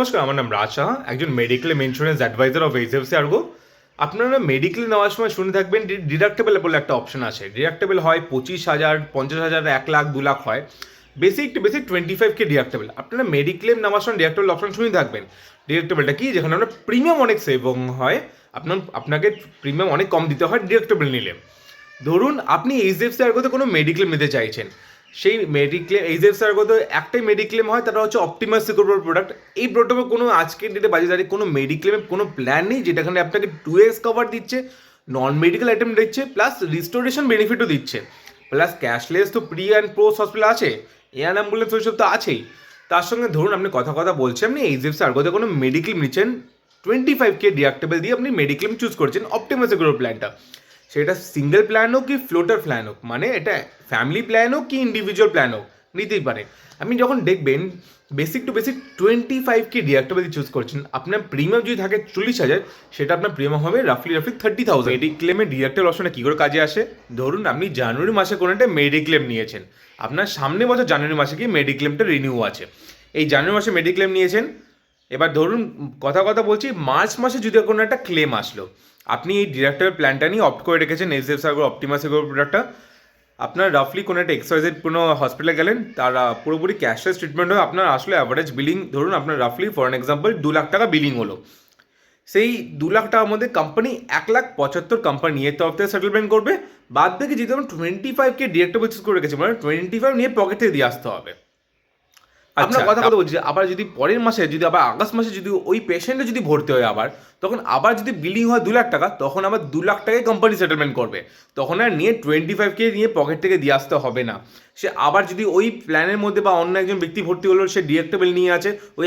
নমস্কার, আমার নাম রাজ সাহা, একজন mediclaim insurance advisor of HDFC ERGO. আপনারা মেডিক্লেম নেওয়ার সময় শুনে থাকবেন ডিডাক্টেবল বলে একটা অপশন আছে। ডিডাক্টেবল হয় 25,000, 50,000, 1,00,000, 2,00,000 হয়। Basic to basic 25K deductible. আপনারা মেডিক্লেম নেওয়ার সময় ডিডাক্টেবল অপশন শুনে থাকবেন। ডিডাক্টেবলটা কি? যেখানে আপনার প্রিমিয়াম অনেক সেভিং হয়, আপনাকে প্রিমিয়াম অনেক কম দিতে হয় ডিডাক্টেবল নিলে। ধরুন আপনি এইচডিএফসি আর্গোতে কোনো মেডিক্লেম নিতে চাইছেন, সেই মেডিক্লেম এইচডিএফসি আর্গোতে একটাই মেডিক্লেম হয়, তারা হচ্ছে অপটিমাস সিকিউর প্রোডাক্ট। এই প্রোডাক্টে কোনো আজকের ডেটে বাজে দাঁড়িয়ে কোনো মেডিক্লেমের কোনো প্ল্যান নেই যেটাখানে আপনাকে 2x কভার দিচ্ছে, নন মেডিকেল আইটেম দিচ্ছে, প্লাস রিস্টোরেশন বেনিফিটও দিচ্ছে, প্লাস ক্যাশলেস তো প্রি অ্যান্ড পোস্ট হসপিটাল আছে, এয়ার অ্যাম্বুলেন্স ওইসব তো আছেই। তার সঙ্গে ধরুন আপনি কথা বলছেন, আপনি এইচডিএফসি আর্গোতে কোনো মেডিক্লেম নিচ্ছেন, 25K ডিডাক্টেবল দিয়ে আপনি মেডিক্লেম চুজ করছেন অপটিমাস সিকিউর প্ল্যানটা। সেটা সিঙ্গেল প্ল্যান হোক কি ফ্লোটার প্ল্যান হোক, মানে এটা ফ্যামিলি প্ল্যান হোক কি ইন্ডিভিজুয়াল প্ল্যান হোক, নিতেই পারে। আপনি যখন দেখবেন basic to basic 25K deductible choose করছেন, আপনার প্রিমিয়াম যদি থাকে 40,000, সেটা আপনার প্রিমিয়াম হবে রাফলি 30,000। মেডিক্লেমের ডিডাক্টেবল অপশনটা কী করে কাজে আসে? ধরুন আপনি জানুয়ারি মাসে কোনো একটা মেডিক্লেম নিয়েছেন, আপনার সামনে বছর জানুয়ারি মাসে কি মেডিক্লেমটা রিনিউ আছে, এই জানুয়ারি মাসে মেডিক্লেম নিয়েছেন। এবার ধরুন কথা বলছি, মার্চ মাসে যদি কোনো একটা ক্লেম আসলো, আপনি এই ডিডাক্টেবল প্ল্যানটা নিয়ে অপ্ট করে রেখেছেন এইচডিএফসি আর্গো অপটিমাস সিকিউর প্রোডাক্টটা। আপনার রাফলি কোনো একটা এক্সওয়াইজেড কোনো হসপিটালে গেলেন, তারা পুরোপুরি ক্যাশলেস ট্রিটমেন্ট হয়, আপনার আসলে অ্যাভারেজ বিলিং ধরুন আপনার রাফলি ফর অ্যান এক্সাম্পল 2,00,000 টাকা বিলিং হলো। সেই 2,00,000 টাকার মধ্যে কোম্পানি 1,75,000 কোম্পানি এর তরফ থেকে সেটেলমেন্ট করবে। বাদ বাকি যেহেতু আমরা 25K ডিডাক্টেবল চুজ করে রেখেছি, মানে 25 নিয়ে পকেট থেকে দিয়ে আসতে হবে। আপনার কথা বলছি, আবার যদি পরের মাসে যদি আবার আগস্ট মাসে যদি ওই পেশেন্টে যদি ভর্তি হয় আবার, তখন আবার যদি বিলিং হয় 2,00,000 টাকা, তখন আবার 2,00,000 টাকায় কোম্পানি সেটেলমেন্ট করবে। তখন আর নিয়ে 25K নিয়ে পকেট থেকে দিয়ে আসতে হবে না। সে আবার যদি ওই প্ল্যানের মধ্যে বা অন্য একজন ব্যক্তি ভর্তি হলো, সে ডিডাক্টেবল নিয়ে আছে ওই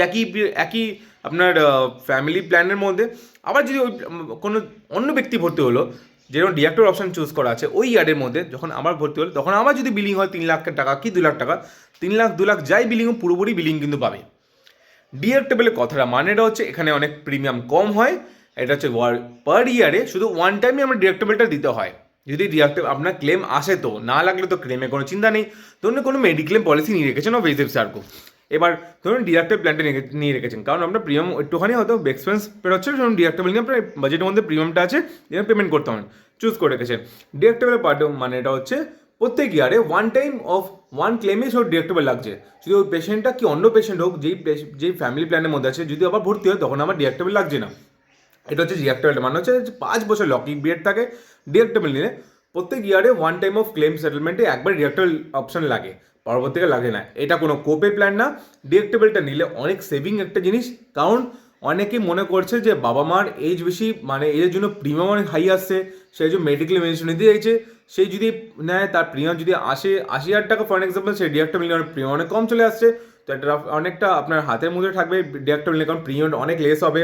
একই আপনার ফ্যামিলি প্ল্যানের মধ্যে, আবার যদি ওই কোনো অন্য ব্যক্তি ভর্তি হলো যেরকম ডিডাক্টেবল অপশন চুজ করা আছে ওই ইয়ার্ডের মধ্যে, যখন আমার ভর্তি হলো তখন আমার যদি বিলিং হয় 3,00,000 টাকা কি 2,00,000 টাকা, 3,00,000 2,00,000 যাই বিলিং পুরোপুরি বিলিং কিন্তু পাবে। ডিডাক্টেবলের কথাটা মানেটা হচ্ছে এখানে অনেক প্রিমিয়াম কম হয়। এটা হচ্ছে পার ইয়ারে শুধু ওয়ান টাইমে আমরা ডিডাক্টেবলটা দিতে হয়। যদি ডিডাক্টেবল আপনার ক্লেম আসে তো, না লাগলে তো ক্লেমে কোনো চিন্তা নেই। ধরুন কোনো মেডিক্লেম পলিসি নিয়ে রেখেছেন অফ এইচডিএফসি আর্গো, এবার ধরুন ডিডাক্টেবল প্ল্যানটা নিয়ে রেখেছেন, কারণ আপনার প্রিমিয়াম একটুখানি হয়তো এক্সপেন্স বেরোচ্ছে, ধরুন ডিডাক্টেবল নিয়ে আপনার বাজেটের মধ্যে প্রিমিয়ামটা আছে, যেটা পেমেন্ট করতে হবে, চুজ করে রেখেছেন। ডিডাক্টেবলের পার্ট মানে এটা হচ্ছে প্রত্যেক ইয়ারে ওয়ান টাইম অফ ওয়ান ক্লেমে সব ডিডাক্টেবল লাগছে। যদি ওই পেশেন্টটা কি অন্য পেশেন্ট হোক, যেই ফ্যামিলি প্ল্যানের মধ্যে আছে, যদি আবার ভর্তি হয় তখন আমার ডিডাক্টেবল লাগছে না। এটা হচ্ছে ডিডাক্টেবল মানে হচ্ছে 5 বছর লকিং পিরিয়ড থাকে। ডিডাক্টেবল নিলে প্রত্যেক ইয়ারে ওয়ান টাইম অফ ক্লেম সেটেলমেন্টে একবার ডিডাক্টেবল অপশন লাগে, পরবর্তীকালে লাগে না। এটা কোনো কোপে প্ল্যান না। ডিডাক্টেবলটা নিলে অনেক সেভিং একটা জিনিস, কারণ অনেকেই মনে করছে যে বাবা মার এজ বেশি, মানে এর জন্য প্রিমিয়াম অনেক হাই আসছে, সেই জন্য মেডিক্লেম ইন্স্যুরেন্স নিতে চাইছে। সেই যদি নেয় তার প্রিমিয়াম যদি 80,000 টাকা ফর এক্সাম্পল, সেই ডিডাক্টেবল নিলে প্রিমিয়াম অনেক কম চলে আসছে। তো এটা অনেকটা আপনার হাতের মধ্যে থাকবে ডিডাক্টেবল নিলে, কারণ প্রিমিয়াম অনেক লেস হবে।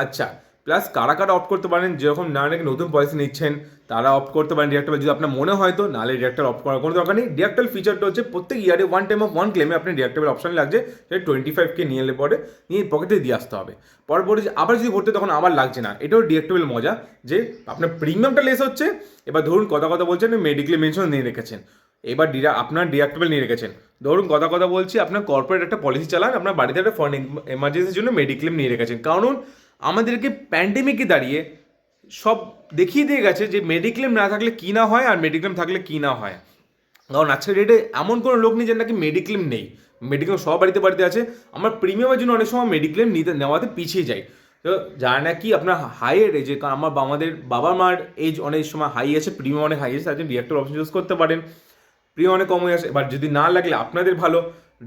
আচ্ছা, প্লাস কারা অফ করতে পারেন, যেরকম না নাকি নতুন পলিসি নিচ্ছেন তারা অফ করতে পারেন ডিডাক্টেবল, যদি আপনার মনে হয় তো, নাহলে ডিডাক্টেবল অফ করার কোনো দরকার নেই। ডিডাক্টেবল ফিচারটা হচ্ছে প্রত্যেক ইয়ারে ওয়ান টাইম অফ ওয়ান ক্লেমে আপনি ডিডাক্টেবল অপশন লাগছে, সেটা 25K নিয়ে এলে পরে নিয়ে পকেটে দিয়ে আসতে হবে। পরপরে আবার যদি ভর্তি তখন আবার লাগছে না। এটাও ডিডাক্টেবল মজা যে আপনার প্রিমিয়ামটা লেস হচ্ছে। এবার ধরুন কথা বলছেন মেডিক্লেম ইন্স্যুরেন্স নিয়ে রেখেছেন, এবার আপনার ডিডাক্টেবল নিয়ে রেখেছেন। ধরুন কথা বলছি, আপনার কর্পোরেট একটা পলিসি চালান, আপনার বাড়িতে একটা ফরেন এমার্জেন্সির জন্য মেডিক্লেম নিয়ে রেখেছেন, কারণ আমাদেরকে প্যান্ডেমিকে দাঁড়িয়ে সব দেখিয়ে দিয়ে গেছে যে মেডিক্লেম না থাকলে কী না হয় আর মেডিক্লেম থাকলে কী না হয়। কারণ আজকের ডেটে এমন কোনো লোক নেই যে নাকি মেডিক্লেম নেই, মেডিক্লেম সব বাড়িতে আছে। আমার প্রিমিয়ামের জন্য অনেক সময় মেডিক্লেম নেওয়াতে পিছিয়ে যায়। তো যারা নাকি আপনার হাইয়ের এজে, কারণ আমাদের বাবা মার এজ অনেক সময় হাই আছে, প্রিমিয়াম অনেক হাই আছে, তার জন্য ডিডাক্টেবল অপশন চুজ করতে পারেন। প্রিমিয়াম অনেক কম হয়ে আসে। এবার যদি না লাগলে আপনাদের ভালো,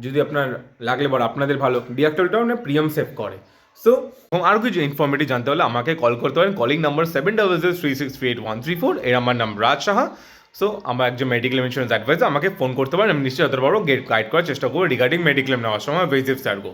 যদি আপনার লাগলে বড় আপনাদের ভালো, ডিডাক্টেবলটাও না প্রিমিয়াম সেভ করে। সো এবং আরও কিছু ইনফরমেটিভ জানতে হলে আমাকে কল করতে পারেন। Calling number 7003638134। এর আমার নাম রাজ সাহা। সো আমার একজন মেডিক্লেম ইন্স্যুরেন্স অ্যাডভাইজার, আমাকে ফোন করতে পারেন, আমি নিশ্চয়ই যতটা বড় গাইড করার চেষ্টা করবো রিগার্ডিং মেডিক্লেম নেওয়ার সময় এইচডিএফসি আর্গো।